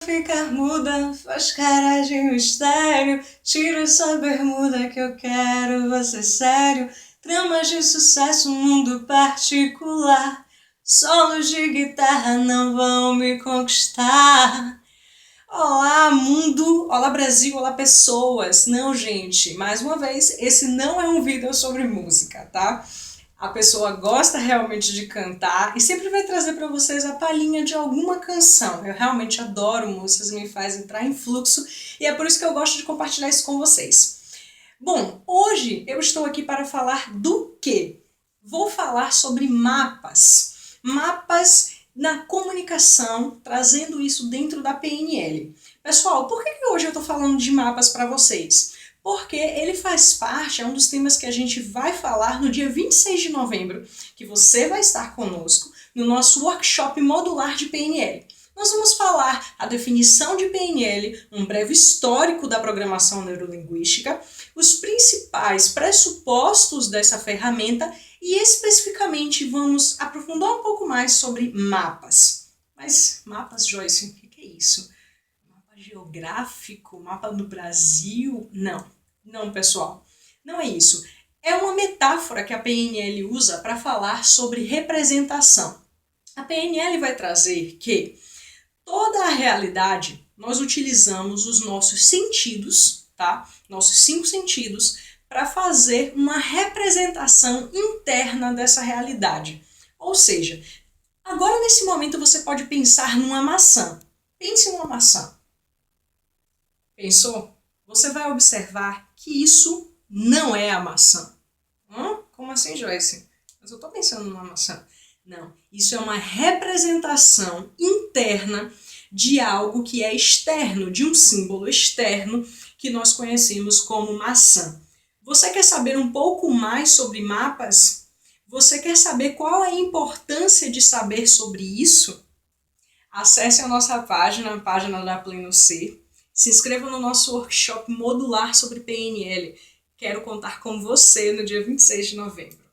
ficar muda, faz cara de mistério. Tira essa bermuda que eu quero você sério. Tramas de sucesso, mundo particular. Solos de guitarra não vão me conquistar. Olá, mundo! Olá, Brasil! Olá, pessoas! Não, gente, mais uma vez, esse não é um vídeo sobre música, tá? A pessoa gosta realmente de cantar e sempre vai trazer para vocês a palhinha de alguma canção. Eu realmente adoro músicas, me faz entrar em fluxo e é por isso que eu gosto de compartilhar isso com vocês. Bom, hoje eu estou aqui para falar do quê? Vou falar sobre mapas. Mapas na comunicação, trazendo isso dentro da PNL. Pessoal, por que hoje eu estou falando de mapas para vocês? Porque ele faz parte, é um dos temas que a gente vai falar no dia 26 de novembro, que você vai estar conosco no nosso workshop modular de PNL. Nós vamos falar a definição de PNL, um breve histórico da programação neurolinguística, os principais pressupostos dessa ferramenta e especificamente vamos aprofundar um pouco mais sobre mapas. Mas mapas, Joyce, o que é isso? Mapa geográfico? Mapa do Brasil? Não, pessoal, não é isso. É uma metáfora que a PNL usa para falar sobre representação. A PNL vai trazer que toda a realidade nós utilizamos os nossos sentidos, tá? Nossos 5 sentidos, para fazer uma representação interna dessa realidade. Ou seja, agora nesse momento você pode pensar numa maçã. Pense numa maçã. Pensou? Você vai observar que isso não é a maçã. Como assim, Joyce? Mas eu estou pensando numa maçã. Não, isso é uma representação interna de algo que é externo, de um símbolo externo que nós conhecemos como maçã. Você quer saber um pouco mais sobre mapas? Você quer saber qual é a importância de saber sobre isso? Acesse a nossa página, a página da Pleno C. Se inscreva no nosso workshop modular sobre PNL. Quero contar com você no dia 26 de novembro.